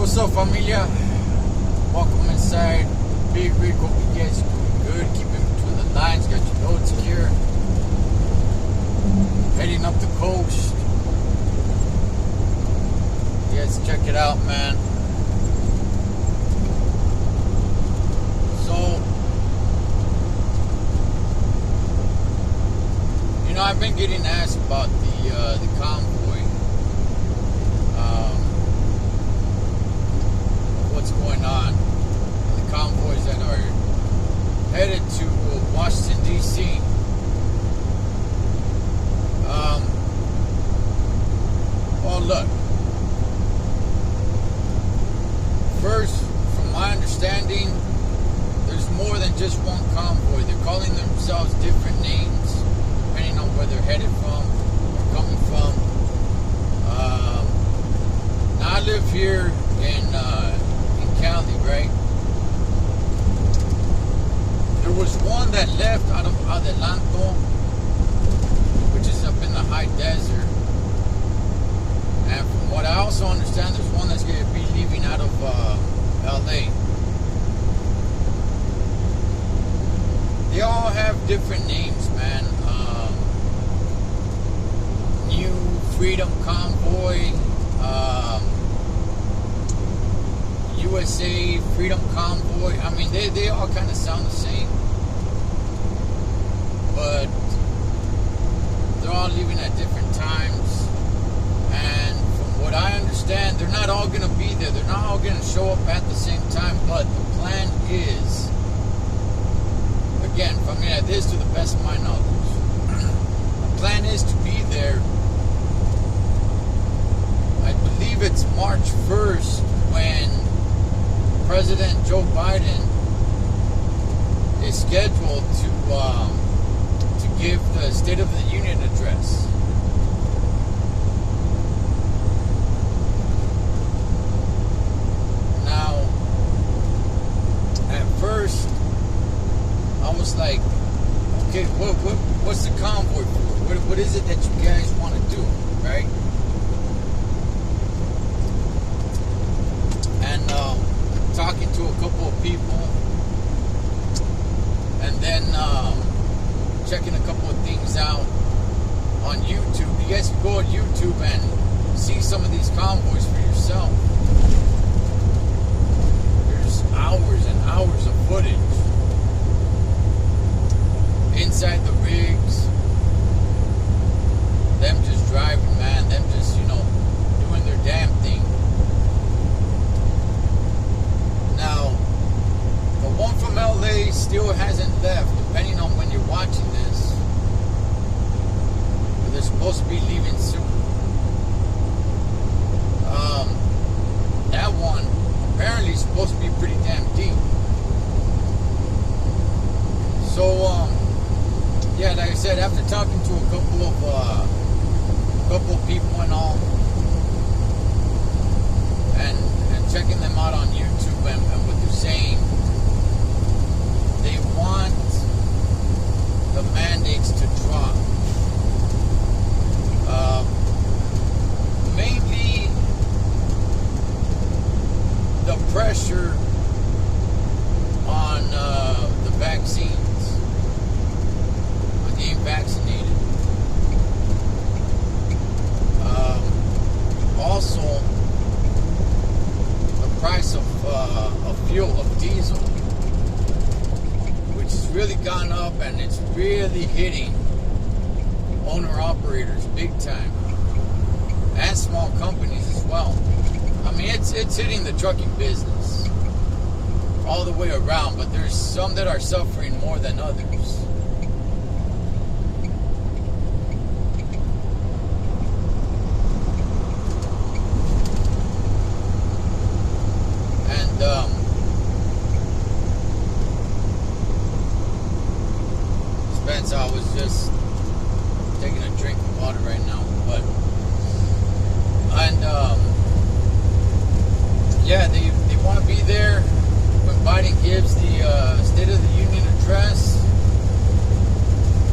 what's up, familia? Welcome inside Big Rig. Hope you guys are doing good. Keeping between the lines. Got your notes here. Heading up the coast. Yes, check it out, man. So, you know, I've been getting asked about the convoy. What's going on? The convoys that are headed to Washington, D.C. Well, look. First, from my understanding, there's more than just one convoy. They're calling themselves different names, depending on where they're headed from or coming from. Now I live here in Cali, right? There was one that left out of Adelanto, which is up in the high desert. And from what I also understand, there's one that's going to be leaving out of LA. They all have different names, man. New Freedom Convoy, USA Freedom Convoy. I mean, they all kind of sound the same, but they're all leaving at different times. And from what I understand, they're not all going to be there. They're not all going to show up at the same time. But the plan is, again, from this to the best of my knowledge, the plan is to be there. I believe it's March 1st when President Joe Biden is scheduled to give the State of the Union address. Now, at first, I was like, okay, what's the convoy for? What is it that you guys want to do, right? And talking to a couple of people, and then checking a couple of things out on YouTube. You guys can go on YouTube and see some of these convoys for yourself. There's hours and hours of footage inside the rigs, them just driving, man, them just, doing their damn thing. Now, the one from LA still hasn't left, depending on when you're watching this. But they're supposed to be leaving soon. That one apparently is supposed to be pretty damn deep. So, yeah, like I said, after talking to a couple of people and all, and checking them out on YouTube and what they're saying, they want the mandates to drop. Maybe the pressure on the vaccines, on getting vaccinated. Also, the price of fuel, of diesel, which has really gone up, and it's really hitting owner-operators big time, and small companies as well. I mean, it's hitting the trucking business all the way around, but there's some that are suffering more than others. I was just taking a drink of water right now, yeah, they want to be there when Biden gives the State of the Union address.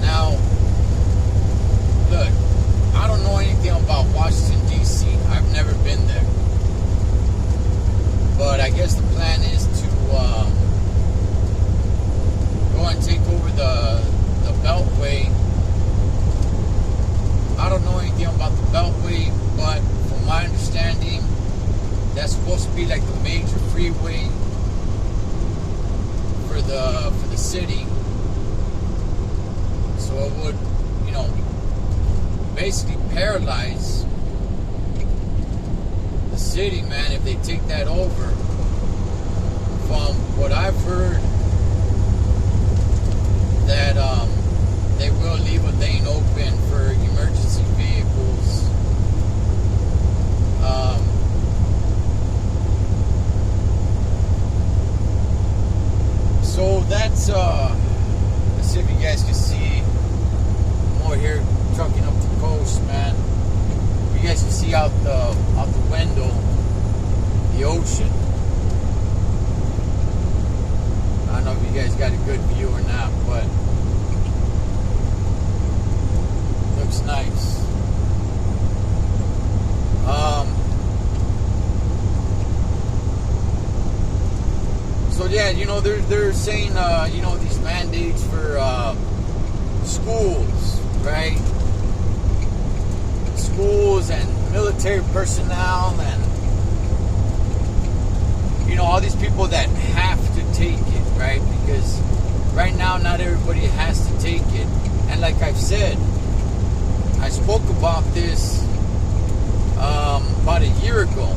Now, look, I don't know anything about Washington, D.C. I've never been there. but from my understanding, that's supposed to be like the major freeway for the city. So it would, basically paralyze the city, man, if they take that over. From what I've heard, that they will leave a lane open for emergency vehicles. So that's let's see if you guys can see more here, trucking up the coast, man. You guys can see out the window the ocean. I don't know if you guys got a good view or not, but looks nice. So yeah, they're saying these mandates for schools, right? Schools and military personnel and all these people that have to take it, right? Because right now not everybody has to take it. And like I've said, I spoke about this about a year ago,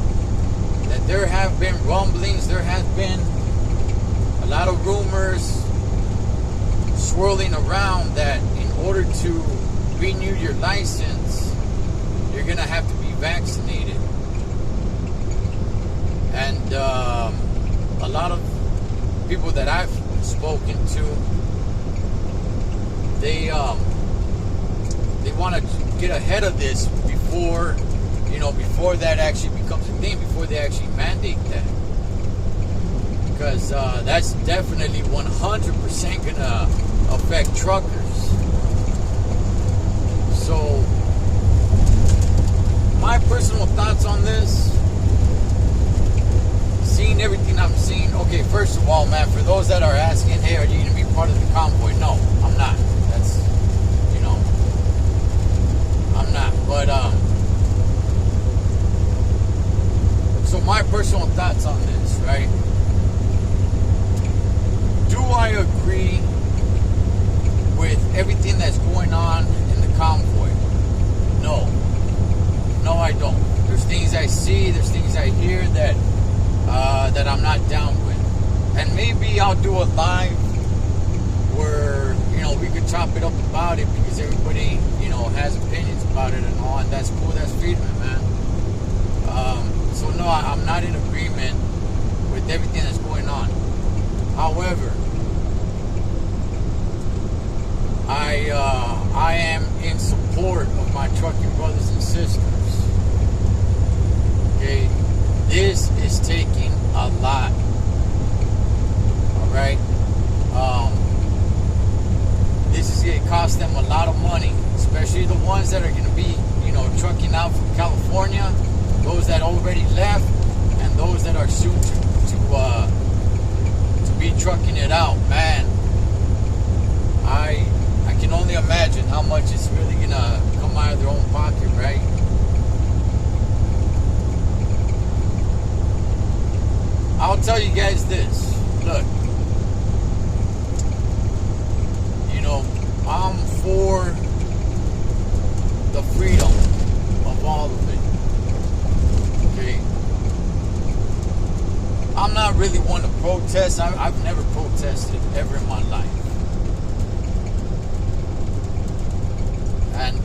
that there have been rumblings, there has been a lot of rumors swirling around that in order to renew your license, you're gonna have to be vaccinated. And a lot of people that I've spoken to, they want to get ahead of this before that actually becomes a thing, before they actually mandate that. Because that's definitely 100% gonna affect truckers. So my personal thoughts on this, seeing everything I'm seeing. Okay, first of all, man, for those that are asking, hey, are you going to be part of the convoy? No, I'm not. That's, I'm not. But, so my personal thoughts on this, right? Do I agree with everything that's going on in the convoy? No. No, I don't. There's things I see, there's things I hear that I'm not down with. And maybe I'll do a live where, we could chop it up about it, because everybody, has opinions about it and all, and that's cool, that's freedom, man. So no, I'm not in agreement with everything that's going on. However, I am in support of my trucking brothers and sisters. Okay? This is taking a lot. Alright? This is going to cost them a lot of money, especially the ones that are going to be, trucking out from California, those that already left, and those that are soon to be trucking it out. Man, I can only imagine how much it's really going to come out of their own pocket, right? I'll tell you guys this. Look, I'm for the freedom of all of it. Okay? I'm not really one to protest. I've never protested ever in my life. And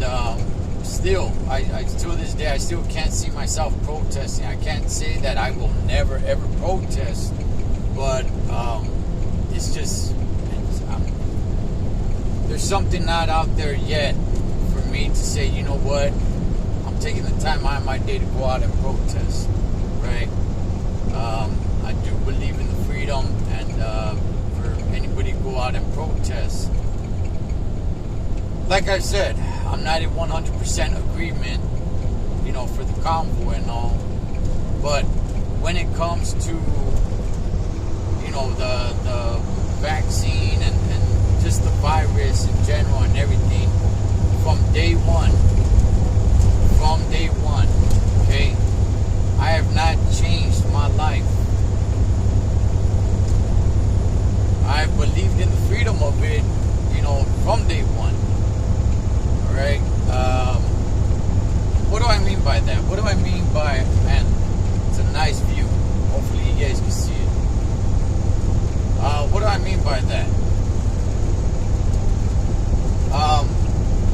still, I to this day, I still can't see myself protesting. I can't say that I will never ever protest, but it's just, there's something not out there yet for me to say, you know what, I'm taking the time out of my day to go out and protest, right? I do believe in the freedom, and for anybody to go out and protest. Like I said, I'm not in 100% agreement, for the convoy and all. But when it comes to, the vaccine and just the virus in general and everything, from day one, that? What do I mean by, man, it's a nice view. Hopefully you guys can see it. What do I mean by that?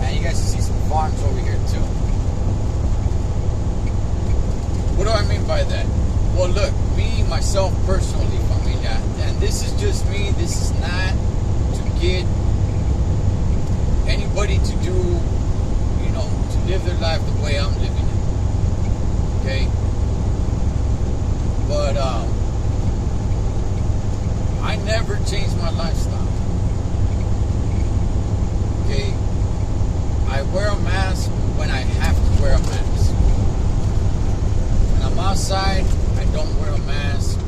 And you guys can see some farms over here too. What do I mean by that? Well, look, me, myself, personally, familia, and this is just me, this is not to get anybody to do, you know, to live their life the way I'm living it. Okay? But, I never changed my lifestyle. Okay? I wear a mask when I have to wear a mask. When I'm outside, I don't wear a mask.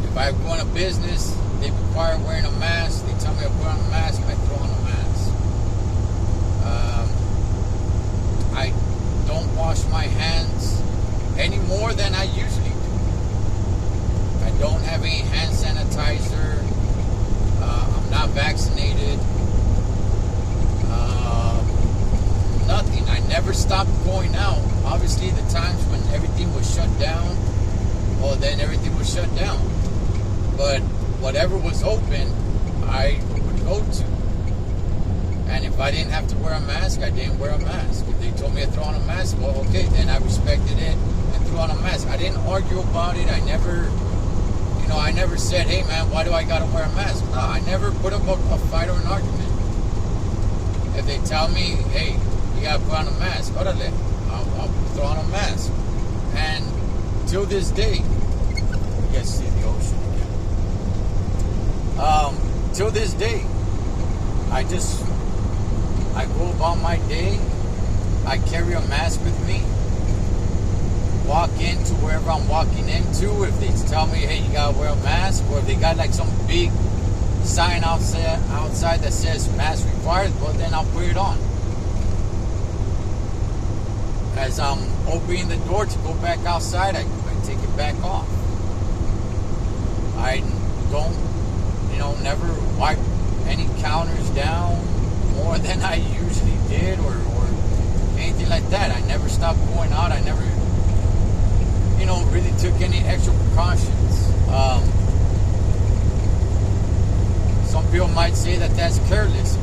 If I go on a business, they require wearing a mask. They tell me I put on a mask, I throw on a mask. I don't wash my hands any more than I usually do. I don't have any hand sanitizer. I'm not vaccinated. Nothing. I never stopped going out. Obviously, the times when everything was shut down, well, then everything was shut down. But whatever was open, I would go to. And if I didn't have to wear a mask, I didn't wear a mask. If they told me to throw on a mask, well, okay, then I respected it and threw on a mask. I didn't argue about it. I never, you know, I never said, hey, man, why do I got to wear a mask? No, I never put up a fight or an argument. If they tell me, hey, you got to put on a mask, orale, I'll throw on a mask. And till this day, you guys see the ocean again. Till this day, I go about my day. I carry a mask with me. Walk into wherever I'm walking into. If they tell me, hey, you gotta wear a mask, or if they got like some big sign outside that says mask required, well, then I'll put it on. As I'm opening the door to go back outside, I take it back off. I don't, never wipe any counters down more than I usually did, or anything like that. I never stopped going out. I never, really took any extra precautions. Some people might say that that's careless.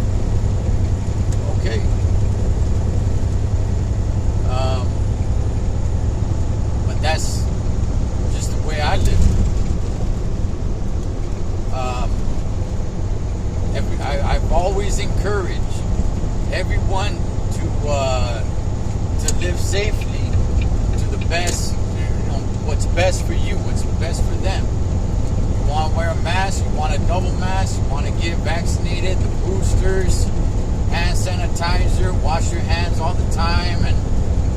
Okay. But that's just the way I live. I've always encouraged everyone to live safely to the best, what's best for you, what's best for them. You want to wear a mask, you want a double mask, you want to get vaccinated, the boosters, hand sanitizer, wash your hands all the time, and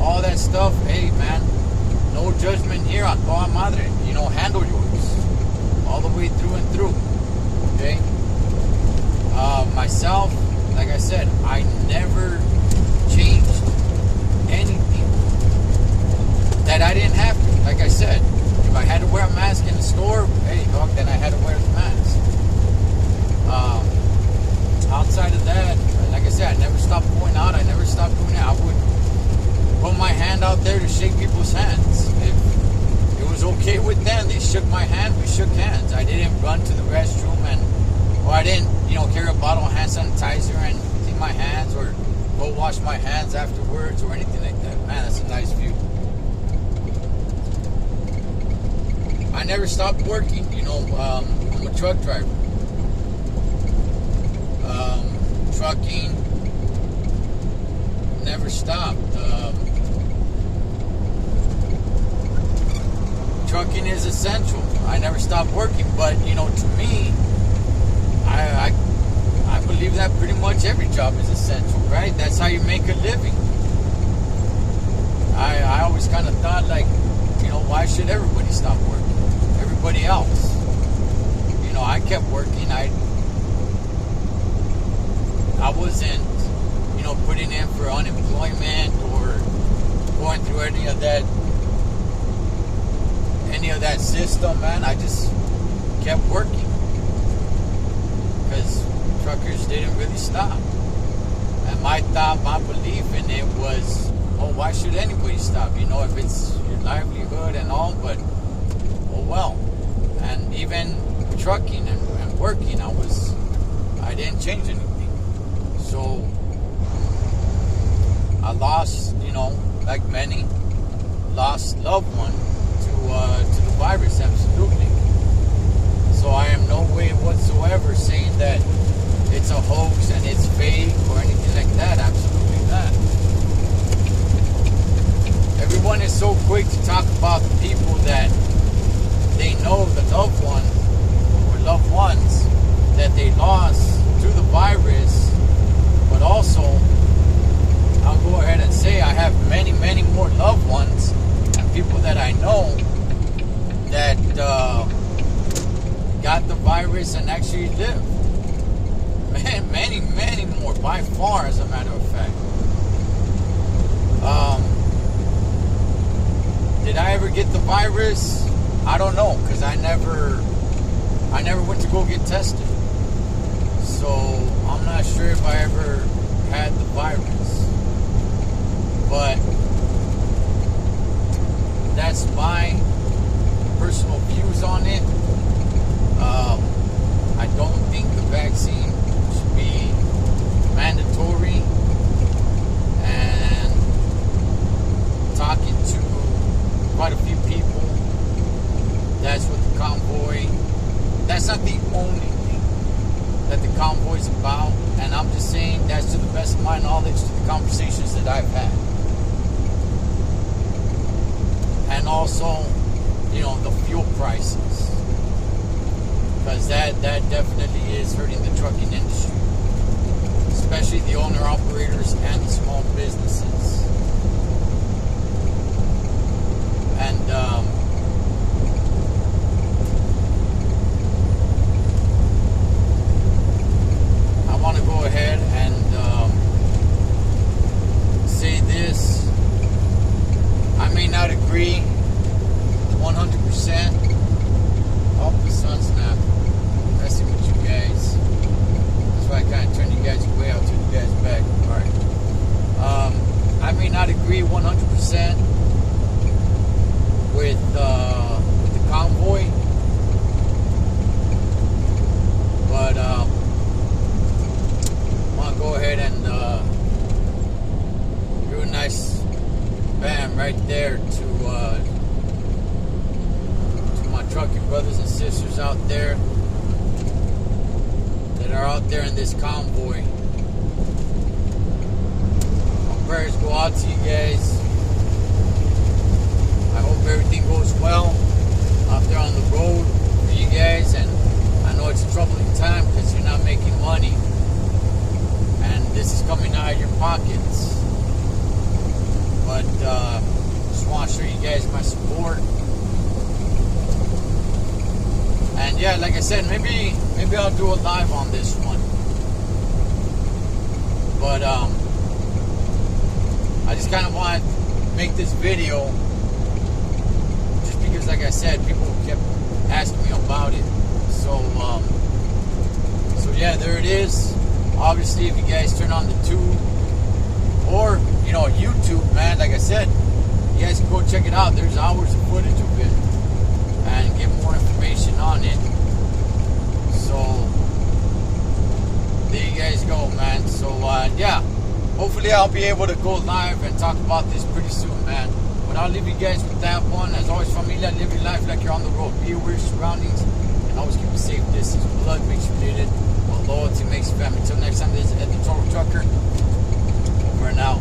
all that stuff. Hey, man, no judgment here. A toda madre. Handle yours all the way through and through. Okay? Myself, like I said, I never changed anything that I didn't have to. Like I said, if I had to wear a mask in the store, hey, dog, then I had to wear the mask. Outside of that, like I said, I never stopped going out. I never stopped doing it. I would put my hand out there to shake people's hands. If it was okay with them, they shook my hand, we shook hands. I didn't run to the restroom or I didn't, carry a bottle of hand sanitizer and clean my hands or go wash my hands afterwards or anything like that. Man, that's a nice view. I never stopped working, I'm a truck driver. Trucking never stopped. Trucking is essential. I never stopped working, but to me, I believe that pretty much every job is essential, right? That's how you make a living. I always kind of thought, like, why should everybody stop working? Everybody else. I kept working. I wasn't, putting in for unemployment or going through any of that system, man. I just kept working because truckers didn't really stop. And my thought, my belief in it was, oh, why should anybody stop? You know, if it's your livelihood and all, but oh well. And even trucking and working, I didn't change anything. So I lost, you know, like many, lost loved one to the virus, absolutely. So I am no way whatsoever saying that it's a hoax and it's fake or anything like that. Absolutely not. Everyone is so quick to talk about the people that they know, the loved one or loved ones that they lost to the virus. But also, I'll go ahead and say I have many, many more loved ones and people that I know that got the virus and actually lived. Man, many, many more, by far, as a matter of fact. Did I ever get the virus? I don't know, because I never went to go get tested. So I'm not sure if I ever had the virus. But that's my personal views on it. I don't think the vaccine should be mandatory. And talking to quite a few people, that's what the Convoy, that's not the only thing that the Convoy is about. And I'm just saying that's to the best of my knowledge, to the conversations that I've had. And also, you know, the fuel prices. Because that definitely is hurting the trucking industry. Especially the owner-operators and the small businesses. And, I want to go ahead and say this. I may not agree 100%. Oh, the sun's not messing with you guys. That's why I kind of turn you guys away. I'll turn you guys back. Alright. I may not agree 100% with the Convoy. But I want to go ahead and do a nice bam right there to my trucking brothers and sisters out there that are out there in this convoy. My prayers go out to you guys. I hope everything goes well out there on the road for you guys. And I know it's a troubling time because you're not making money. And this is coming out of your pockets. But just want to show you guys my support. And yeah, like I said, maybe I'll do a live on this one. But I just kind of want to make this video just because, like I said, people kept asking me about it. So yeah, there it is. Obviously, if you guys turn on the tube or, you know, YouTube, man, like I said, you guys can go check it out. There's hours of footage of it and get more information on it. So there you guys go, man. So yeah, hopefully I'll be able to go live and talk about this pretty soon, man. But I'll leave you guys with that one. As always, familia, live your life like you're on the road. Be aware of your surroundings and always keep a safe distance. Blood makes you needed, but loyalty makes you family. Until next time, this is the Thecholotrucker. Over and out.